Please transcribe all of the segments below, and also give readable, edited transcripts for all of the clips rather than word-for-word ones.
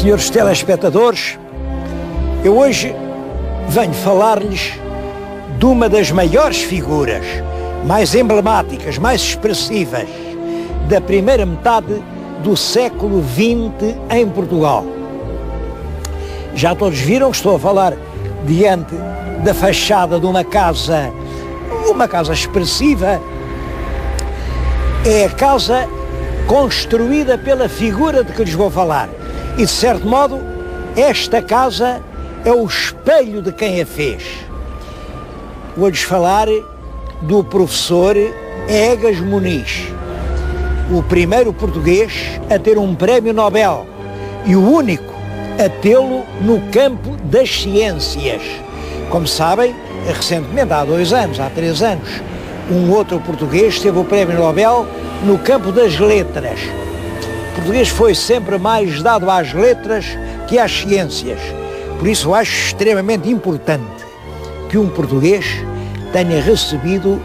Senhores telespectadores, eu hoje venho falar-lhes de uma das maiores figuras, mais emblemáticas, mais expressivas da primeira metade do século XX em Portugal. Já todos viram que estou a falar diante da fachada de uma casa expressiva. É a casa construída pela figura de que lhes vou falar. E, de certo modo, esta casa é o espelho de quem a fez. Vou-lhes falar do professor Egas Muniz, o primeiro português a ter um prémio Nobel e o único a tê-lo no campo das ciências. Como sabem, recentemente, há 2 anos, há 3 anos, um outro português teve o prémio Nobel no campo das letras. O português foi sempre mais dado às letras que às ciências. Por isso eu acho extremamente importante que um português tenha recebido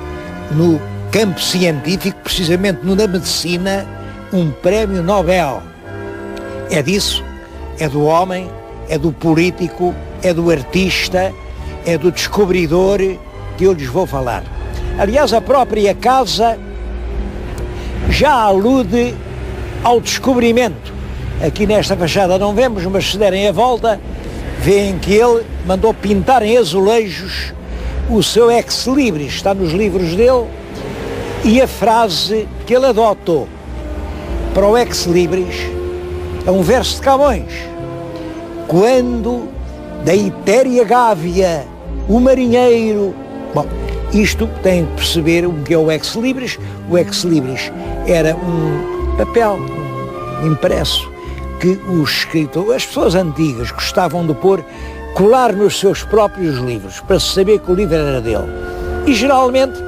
no campo científico, precisamente na medicina, um prémio Nobel. É disso, é do homem, é do político, é do artista, é do descobridor que eu lhes vou falar. Aliás, a própria casa já alude ao descobrimento. Aqui nesta fachada não vemos, mas se derem a volta, veem que ele mandou pintar em azulejos o seu ex libris, está nos livros dele, e a frase que ele adotou para o ex libris é um verso de Camões: quando da etérea gávea o marinheiro... Bom, isto tem que perceber o que é o ex libris. O ex libris era um papel impresso que os escritores, as pessoas antigas, gostavam de colar nos seus próprios livros, para se saber que o livro era dele. E geralmente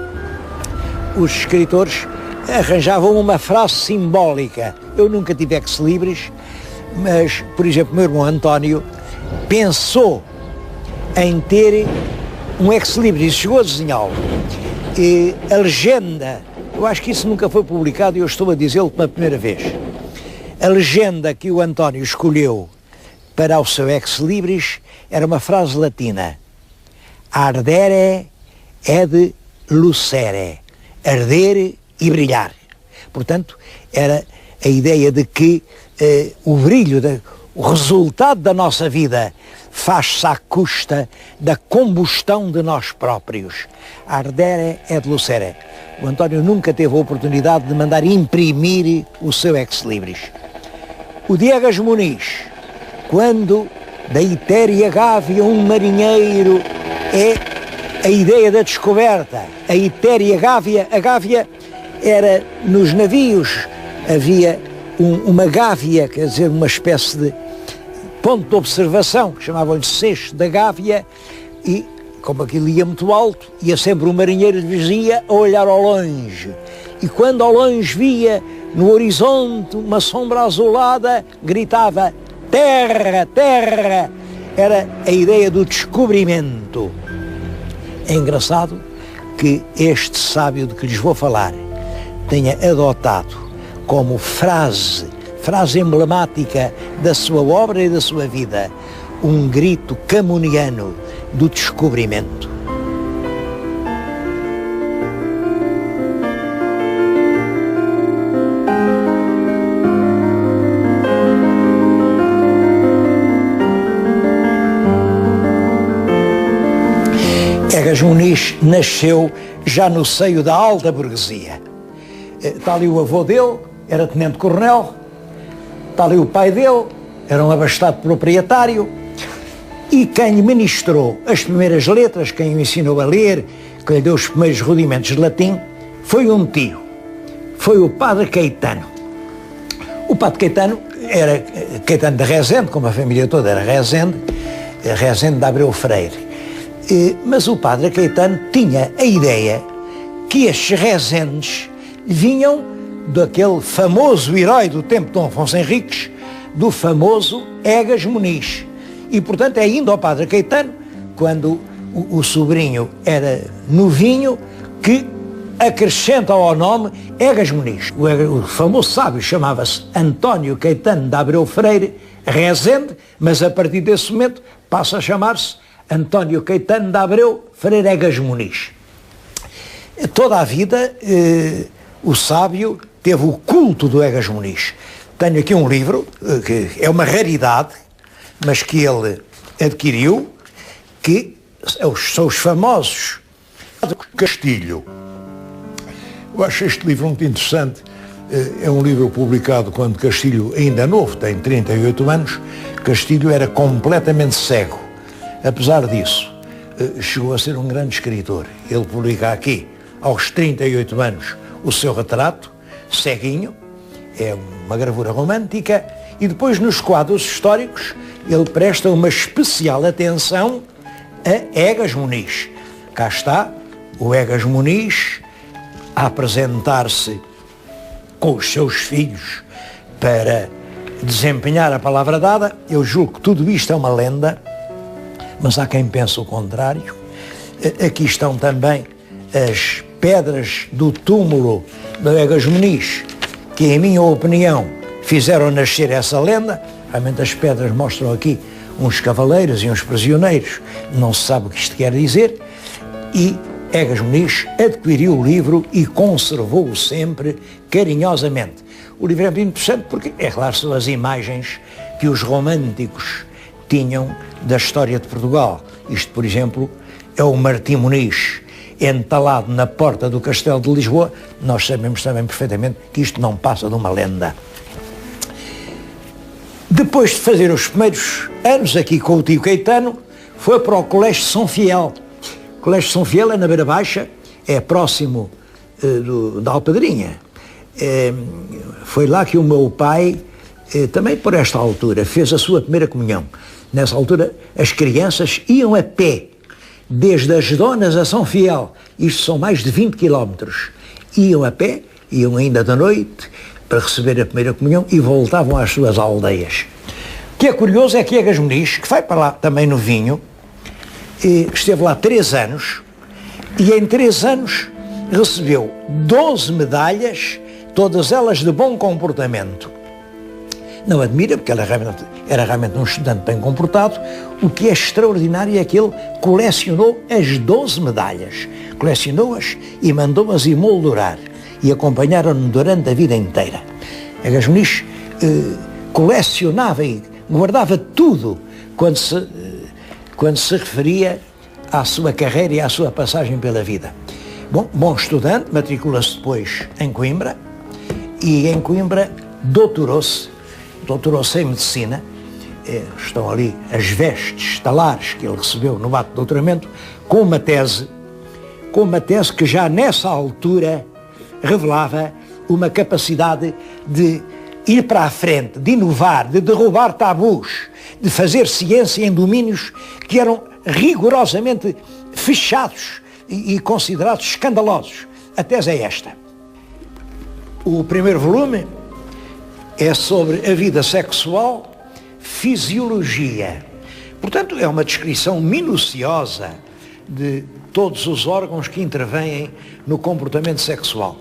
os escritores arranjavam uma frase simbólica. Eu nunca tive ex libris, mas, por exemplo, o meu irmão António pensou em ter um ex libris e chegou a desenhá-lo. E a legenda, eu acho que isso nunca foi publicado e eu estou a dizê-lo pela primeira vez. A legenda que o António escolheu para o seu ex libris era uma frase latina: ardere ed lucere, arder e brilhar. Portanto, era a ideia de que o brilho, o resultado da nossa vida faz-se à custa da combustão de nós próprios. Ardere ed lucere. O António nunca teve a oportunidade de mandar imprimir o seu ex libris. O de Egas Muniz, quando da etérea gávea um marinheiro, é a ideia da descoberta. A etérea gávea, a gávea era nos navios, havia uma gávea, quer dizer, uma espécie de ponto de observação, que chamavam-lhe cesto da gávea, e como aquilo ia muito alto, ia sempre um marinheiro de vigia a olhar ao longe. E quando ao longe via no horizonte uma sombra azulada, gritava: terra, terra! Era a ideia do descobrimento. É engraçado que este sábio de que lhes vou falar tenha adotado como frase emblemática da sua obra e da sua vida, um grito camuniano do descobrimento. Egas Muniz nasceu já no seio da alta burguesia. Está ali o avô dele, era tenente-coronel, está ali o pai dele, era um abastado proprietário, e quem lhe ministrou as primeiras letras, quem o ensinou a ler, quem lhe deu os primeiros rudimentos de latim, foi um tio, foi o padre Caetano. O padre Caetano era Caetano de Rezende, como a família toda era Rezende de Abreu Freire. Mas o padre Caetano tinha a ideia que estes rezendes vinham daquele famoso herói do tempo de Dom Afonso Henriques, do famoso Egas Muniz. E, portanto, é indo ao padre Caetano, quando o sobrinho era novinho, que acrescenta ao nome Egas Muniz. O famoso sábio chamava-se António Caetano de Abreu Freire, Rezende, mas a partir desse momento passa a chamar-se António Caetano de Abreu Freire Egas Muniz. Toda a vida o sábio teve o culto do Egas Muniz. Tenho aqui um livro, que é uma raridade, mas que ele adquiriu, que são os famosos Castilho. Eu acho este livro muito interessante. É um livro publicado quando Castilho, ainda novo, tem 38 anos. Castilho era completamente cego. Apesar disso, chegou a ser um grande escritor. Ele publica aqui, aos 38 anos, o seu retrato, ceguinho, é uma gravura romântica, e depois nos quadros históricos ele presta uma especial atenção a Egas Muniz. Cá está o Egas Muniz a apresentar-se com os seus filhos para desempenhar a palavra dada. Eu julgo que tudo isto é uma lenda, mas há quem pense o contrário. Aqui estão também as pedras do túmulo do Egas Muniz, que, em minha opinião, fizeram nascer essa lenda. Realmente as pedras mostram aqui uns cavaleiros e uns prisioneiros, não se sabe o que isto quer dizer, e Egas Muniz adquiriu o livro e conservou-o sempre carinhosamente. O livro é muito interessante porque, é claro, são as imagens que os românticos tinham da história de Portugal. Isto, por exemplo, é o Martim Muniz entalado na porta do Castelo de Lisboa. Nós sabemos também perfeitamente que isto não passa de uma lenda. Depois de fazer os primeiros anos aqui com o tio Caetano, foi para o Colégio São Fiel. O Colégio São Fiel é na Beira Baixa, é próximo da Alpedrinha. Foi lá que o meu pai, também por esta altura, fez a sua primeira comunhão. Nessa altura, as crianças iam a pé, desde as Donas a São Fiel. Isto são mais de 20 quilómetros. Iam a pé, iam ainda da noite, para receber a primeira comunhão e voltavam às suas aldeias. O que é curioso é que Egas Muniz, que vai para lá também no vinho, esteve lá 3 anos, e em 3 anos recebeu 12 medalhas, todas elas de bom comportamento. Não admira, porque ele era realmente um estudante bem comportado. O que é extraordinário é que ele colecionou as 12 medalhas. Colecionou-as e mandou-as emoldurar. E acompanharam-no durante a vida inteira. Egas Muniz colecionava e guardava tudo quando se referia à sua carreira e à sua passagem pela vida. Bom estudante, matricula-se depois em Coimbra, e em Coimbra doutorou-se em medicina. Estão ali as vestes talares que ele recebeu no ato de doutoramento, com uma tese que já nessa altura revelava uma capacidade de ir para a frente, de inovar, de derrubar tabus, de fazer ciência em domínios que eram rigorosamente fechados e considerados escandalosos. A tese é esta. O primeiro volume é sobre a vida sexual, fisiologia. Portanto, é uma descrição minuciosa de todos os órgãos que intervêm no comportamento sexual.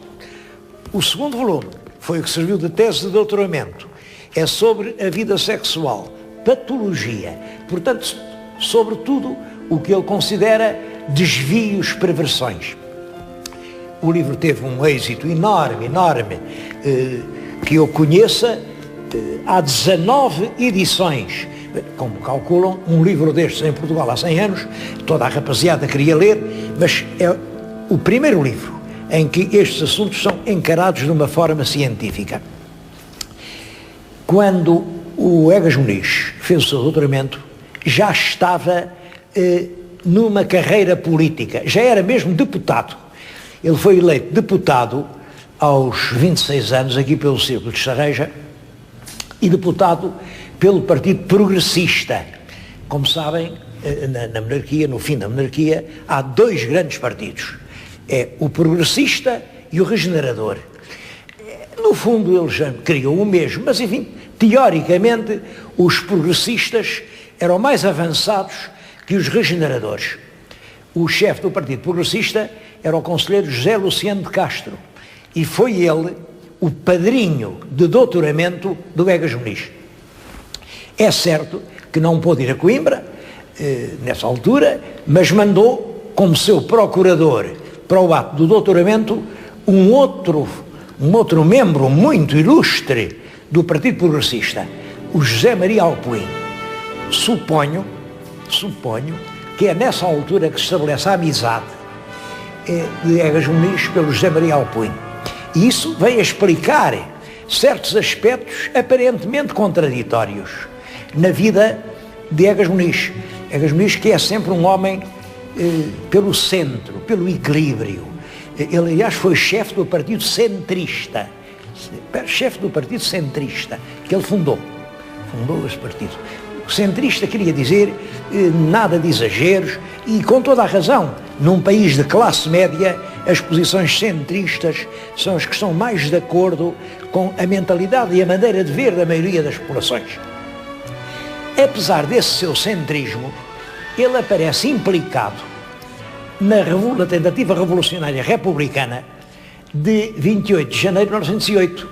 O segundo volume foi o que serviu de tese de doutoramento. É sobre a vida sexual, patologia. Portanto, sobre tudo o que ele considera desvios, perversões. O livro teve um êxito enorme, que eu conheça, há 19 edições. Como calculam, um livro destes em Portugal há 100 anos, toda a rapaziada queria ler, mas é o primeiro livro em que estes assuntos são encarados de uma forma científica. Quando o Egas Muniz fez o seu doutoramento, já estava numa carreira política, já era mesmo deputado. Ele foi eleito deputado aos 26 anos, aqui pelo Círculo de Sarreja, e deputado pelo Partido Progressista. Como sabem, na monarquia, no fim da monarquia, há 2 grandes partidos. É o Progressista e o Regenerador. No fundo, eles já criam o mesmo, mas, enfim, teoricamente, os progressistas eram mais avançados que os regeneradores. O chefe do Partido Progressista era o conselheiro José Luciano de Castro, e foi ele o padrinho de doutoramento do Egas Muniz. É certo que não pôde ir a Coimbra, nessa altura, mas mandou como seu procurador para o ato do doutoramento um outro membro muito ilustre do Partido Progressista, o José Maria Alpuim. Suponho que é nessa altura que se estabelece a amizade de Egas Muniz pelo José Maria Alpuim. E isso vem a explicar certos aspectos aparentemente contraditórios na vida de Egas Muniz. Egas Muniz, que é sempre um homem pelo centro, pelo equilíbrio. Ele, aliás, foi chefe do Partido Centrista, que ele fundou esse partido. O centrista queria dizer nada de exageros e com toda a razão. Num país de classe média, as posições centristas são as que estão mais de acordo com a mentalidade e a maneira de ver da maioria das populações. Apesar desse seu centrismo, ele aparece implicado na tentativa revolucionária republicana de 28 de janeiro de 1908.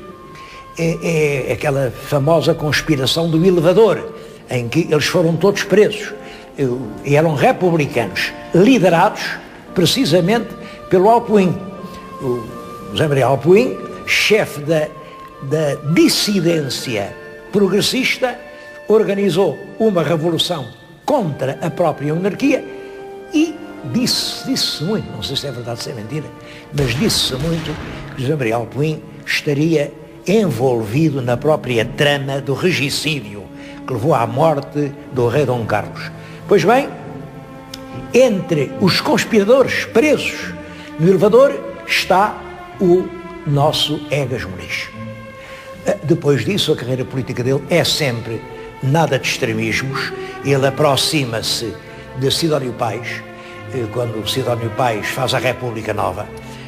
É aquela famosa conspiração do elevador, em que eles foram todos presos. Eram republicanos, liderados precisamente pelo Alpuim. O José Maria Alpuim, chefe da dissidência progressista, organizou uma revolução contra a própria monarquia e disse-se muito, não sei se é verdade ou se é mentira, mas disse-se muito que José Maria Alpuim estaria envolvido na própria trama do regicídio que levou à morte do rei Dom Carlos. Pois bem, entre os conspiradores presos no elevador está o nosso Egas Muniz. Depois disso, a carreira política dele é sempre nada de extremismos. Ele aproxima-se de Sidónio Pais, quando Sidónio Pais faz a República Nova.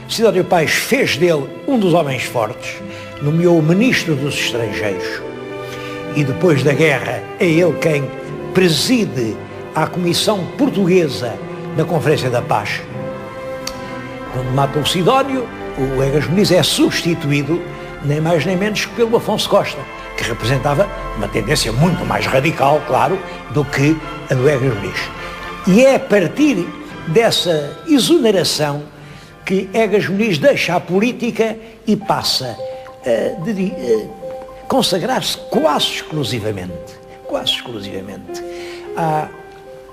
Sidónio Pais fez dele um dos homens fortes, nomeou o Ministro dos Estrangeiros e depois da guerra é ele quem preside a Comissão Portuguesa na Conferência da Paz. Quando matam o Sidónio, o Egas Muniz é substituído nem mais nem menos que pelo Afonso Costa, que representava uma tendência muito mais radical, claro, do que a do Egas Muniz. E é a partir dessa exoneração que Egas Muniz deixa a política e passa a consagrar-se quase exclusivamente à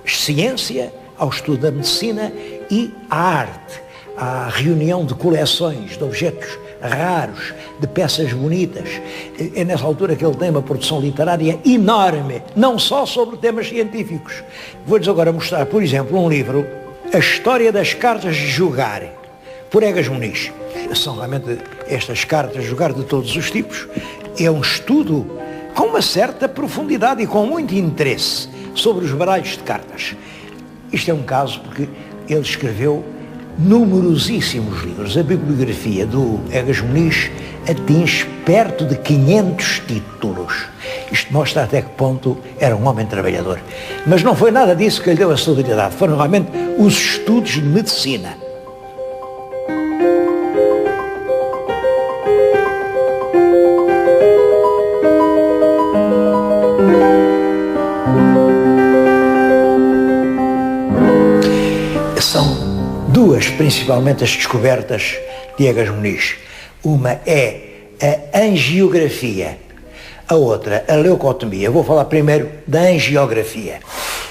ciência, ao estudo da medicina e à arte, à reunião de coleções de objetos raros, de peças bonitas. É nessa altura que ele tem uma produção literária enorme, não só sobre temas científicos. Vou-lhes agora mostrar, por exemplo, um livro, A História das Cartas de Jogar, por Egas Muniz. São realmente estas cartas de jogar de todos os tipos. É um estudo com uma certa profundidade e com muito interesse sobre os baralhos de cartas. Isto é um caso porque ele escreveu numerosíssimos livros. A bibliografia do Egas Muniz atinge perto de 500 títulos. Isto mostra até que ponto era um homem trabalhador. Mas não foi nada disso que lhe deu a solidariedade, foram realmente os estudos de medicina. São duas, principalmente, as descobertas de Egas Muniz. Uma é a angiografia, a outra a leucotomia. Vou falar primeiro da angiografia.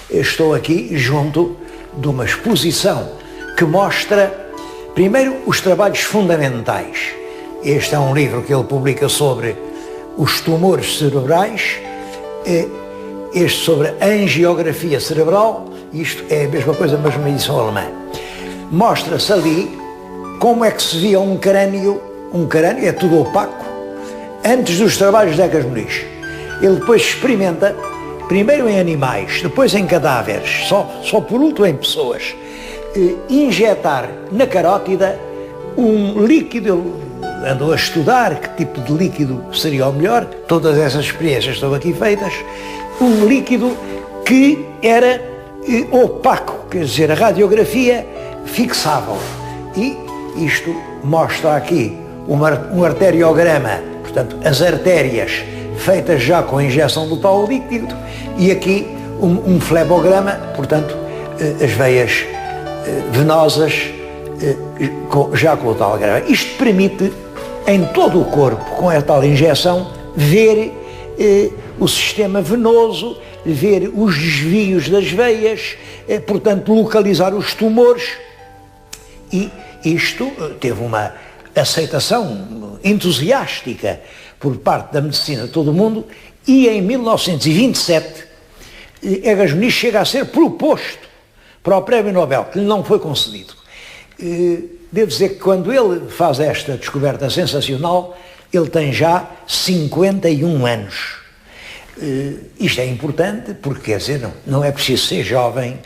Eu estou aqui junto de uma exposição que mostra, primeiro, os trabalhos fundamentais. Este é um livro que ele publica sobre os tumores cerebrais, este sobre a angiografia cerebral. Isto é a mesma coisa, mas uma edição alemã. Mostra-se ali como é que se via um crânio é tudo opaco, antes dos trabalhos de Egas Muniz. Ele depois experimenta, primeiro em animais, depois em cadáveres, só por último em pessoas, injetar na carótida um líquido. Ele andou a estudar que tipo de líquido seria o melhor, todas essas experiências estão aqui feitas, um líquido que era opaco, quer dizer, a radiografia fixável. E isto mostra aqui um arteriograma, portanto, as artérias feitas já com a injeção do tal líquido, e aqui um flebograma, portanto, as veias venosas já com o tal grama. Isto permite, em todo o corpo, com a tal injeção, ver o sistema venoso, ver os desvios das veias, portanto, localizar os tumores, e isto teve uma aceitação entusiástica por parte da medicina de todo o mundo, e em 1927 Egas Muniz chega a ser proposto para o Prémio Nobel, que lhe não foi concedido. Devo dizer que quando ele faz esta descoberta sensacional, ele tem já 51 anos. Isto é importante porque, quer dizer, não é preciso ser jovem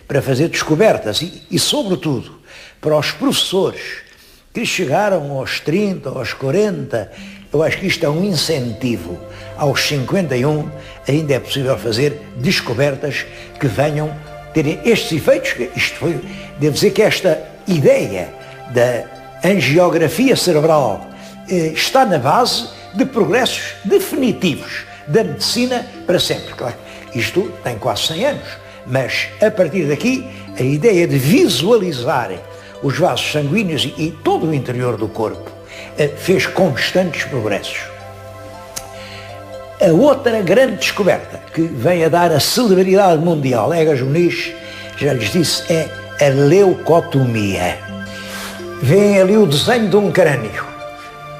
para fazer descobertas, e sobretudo para os professores que chegaram aos 30, aos 40, eu acho que isto é um incentivo. Aos 51 ainda é possível fazer descobertas que venham ter estes efeitos. Isto foi, devo dizer que esta ideia da angiografia cerebral está na base de progressos definitivos da medicina para sempre. Claro, isto tem quase 100 anos, mas a partir daqui a ideia de visualizar os vasos sanguíneos e todo o interior do corpo fez constantes progressos. A outra grande descoberta que vem a dar a celebridade mundial, Egas Muniz já lhes disse, é a leucotomia. Vêem ali o desenho de um crânio.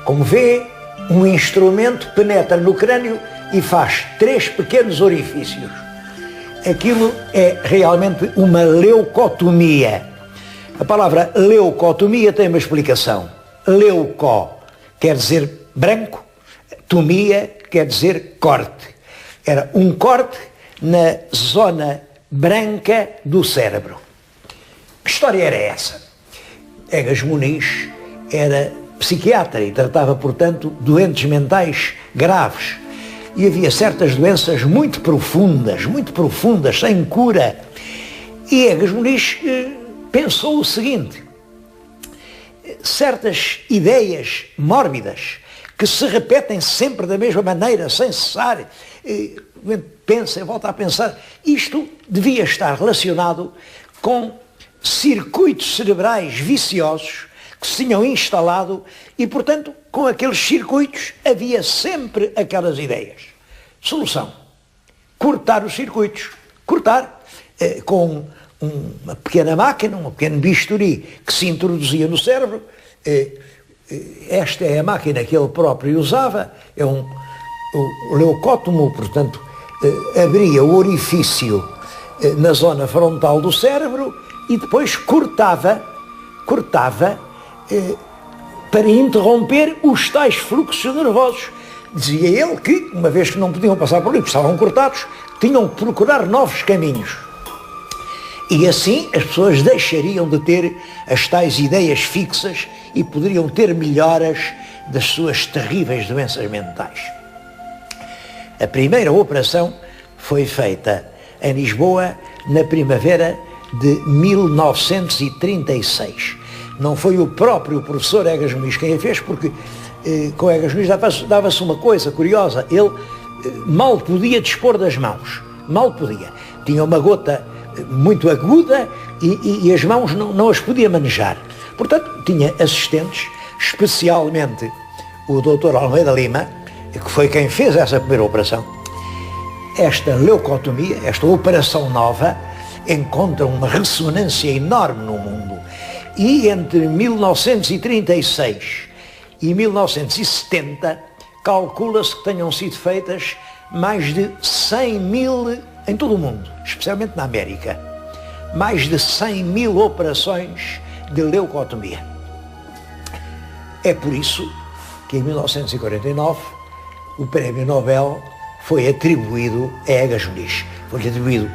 Como vê, um instrumento penetra no crânio e faz 3 pequenos orifícios. Aquilo é realmente uma leucotomia. A palavra leucotomia tem uma explicação. Leuco quer dizer branco, tomia quer dizer corte. Era um corte na zona branca do cérebro. Que história era essa? Egas Muniz era psiquiatra e tratava, portanto, doentes mentais graves. E havia certas doenças muito profundas, sem cura. E Egas Muniz pensou o seguinte: certas ideias mórbidas que se repetem sempre da mesma maneira, sem cessar, pensa e volta a pensar, isto devia estar relacionado com circuitos cerebrais viciosos que se tinham instalado e, portanto, com aqueles circuitos havia sempre aquelas ideias. Solução: cortar os circuitos. Cortar com uma pequena máquina, um pequeno bisturi que se introduzia no cérebro. Esta é a máquina que ele próprio usava, é o leucótomo, portanto, abria o orifício na zona frontal do cérebro e depois cortava para interromper os tais fluxos nervosos. Dizia ele que, uma vez que não podiam passar por ali, porque estavam cortados, tinham que procurar novos caminhos. E assim as pessoas deixariam de ter as tais ideias fixas e poderiam ter melhoras das suas terríveis doenças mentais. A primeira operação foi feita em Lisboa na primavera de 1936. Não foi o próprio professor Egas Muniz quem a fez, porque com Egas Muniz dava-se uma coisa curiosa. Ele mal podia dispor das mãos, mal podia. Tinha uma gota muito aguda e as mãos não as podia manejar. Portanto, tinha assistentes, especialmente o Dr. Almeida Lima, que foi quem fez essa primeira operação. Esta leucotomia, esta operação nova, encontra uma ressonância enorme no mundo. E entre 1936 e 1970, calcula-se que tenham sido feitas mais de 100 mil em todo o mundo, especialmente na América, mais de 100 mil operações de leucotomia. É por isso que em 1949 o Prémio Nobel foi atribuído a Egas Muniz. Foi atribuído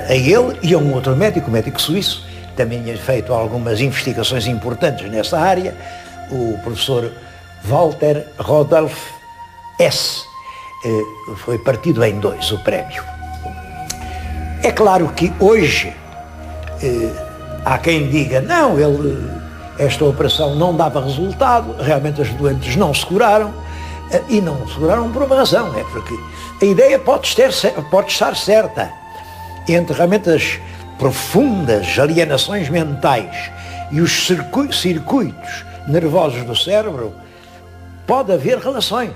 a ele e a um outro médico, o médico suíço, também tinha feito algumas investigações importantes nessa área, o professor Walter Rodolphe Hess. Foi partido em 2 o prémio. É claro que hoje há quem diga, não, esta operação não dava resultado, realmente as doentes não se curaram, E não seguraram por uma razão, é porque a ideia pode estar certa. Entre realmente as profundas alienações mentais e os circuitos nervosos do cérebro, pode haver relações.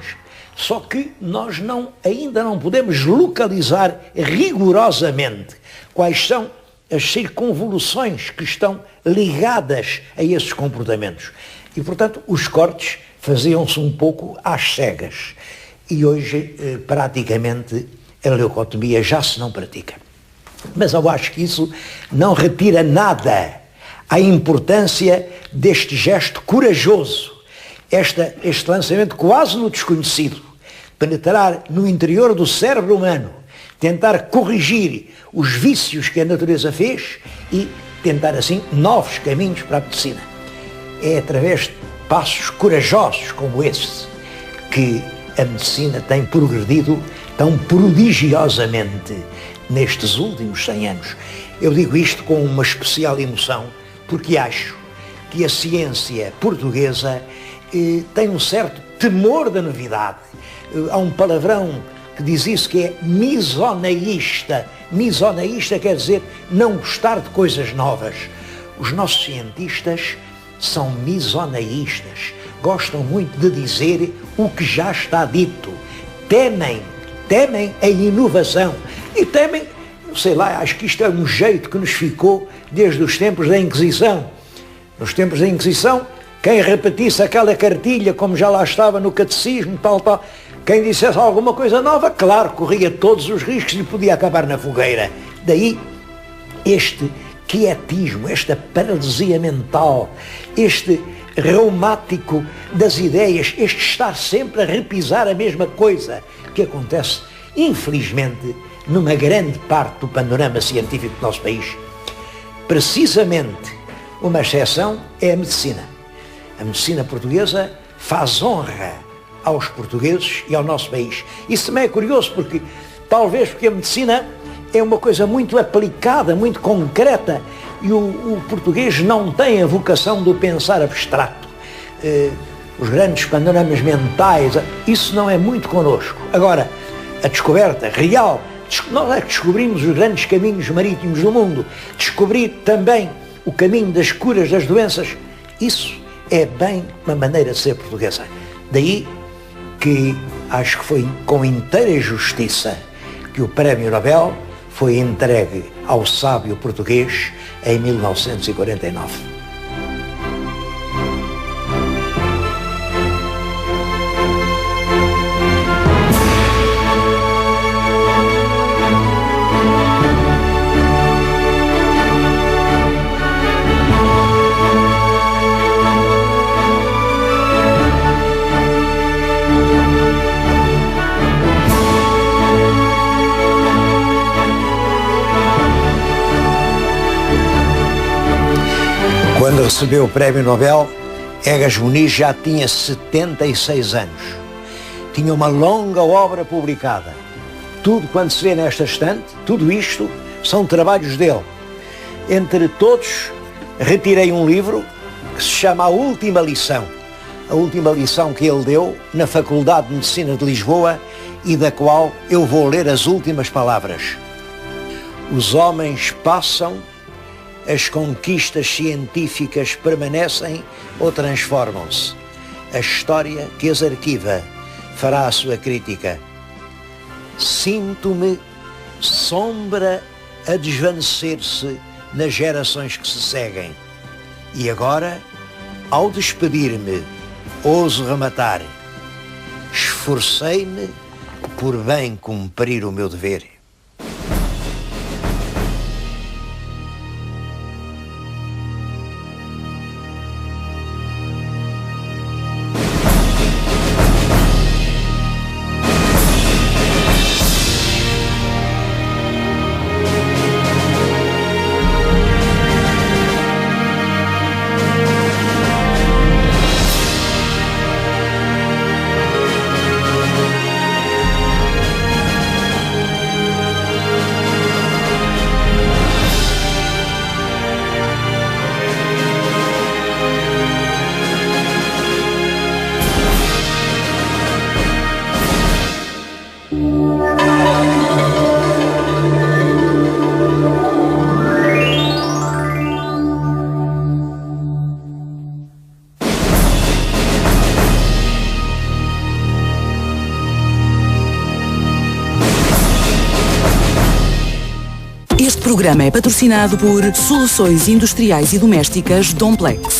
Só que nós ainda não podemos localizar rigorosamente quais são as circunvoluções que estão ligadas a esses comportamentos. E, portanto, os cortes faziam-se um pouco às cegas. E hoje, praticamente, a leucotomia já se não pratica. Mas eu acho que isso não retira nada à importância deste gesto corajoso, este lançamento quase no desconhecido, penetrar no interior do cérebro humano, tentar corrigir os vícios que a natureza fez e tentar assim novos caminhos para a medicina. É através de passos corajosos como esse que a medicina tem progredido tão prodigiosamente nestes últimos 100 anos. Eu digo isto com uma especial emoção, porque acho que a ciência portuguesa tem um certo temor da novidade. Há um palavrão que diz isso, que é misoneísta. Misoneísta quer dizer não gostar de coisas novas. Os nossos cientistas são misoneístas. Gostam muito de dizer o que já está dito. Temem a inovação. E temem, sei lá, acho que isto é um jeito que nos ficou desde os tempos da Inquisição. Nos tempos da Inquisição, quem repetisse aquela cartilha, como já lá estava no catecismo, tal, quem dissesse alguma coisa nova, claro, corria todos os riscos e podia acabar na fogueira. Daí este quietismo, esta paralisia mental, este reumático das ideias, este estar sempre a repisar a mesma coisa, que acontece, infelizmente, numa grande parte do panorama científico do nosso país. Precisamente, uma exceção é a medicina. A medicina portuguesa faz honra aos portugueses e ao nosso país. Isso também é curioso porque, talvez porque a medicina é uma coisa muito aplicada, muito concreta, e o português não tem a vocação do pensar abstrato. Os grandes panoramas mentais, isso não é muito connosco. Agora, a descoberta real, nós é que descobrimos os grandes caminhos marítimos do mundo, descobrir também o caminho das curas das doenças, isso é bem uma maneira de ser portuguesa. Daí que acho que foi com inteira justiça que o Prémio Nobel foi entregue ao sábio português em 1949. Quando recebeu o Prémio Nobel, Egas Muniz já tinha 76 anos. Tinha uma longa obra publicada. Tudo quanto se vê nesta estante, tudo isto, são trabalhos dele. Entre todos, retirei um livro que se chama A Última Lição. A última lição que ele deu na Faculdade de Medicina de Lisboa e da qual eu vou ler as últimas palavras. Os homens passam, as conquistas científicas permanecem ou transformam-se. A história que as arquiva fará a sua crítica. Sinto-me sombra a desvanecer-se nas gerações que se seguem. E agora, ao despedir-me, ouso rematar. Esforcei-me por bem cumprir o meu dever. programa é patrocinado por Soluções Industriais e Domésticas Domplex.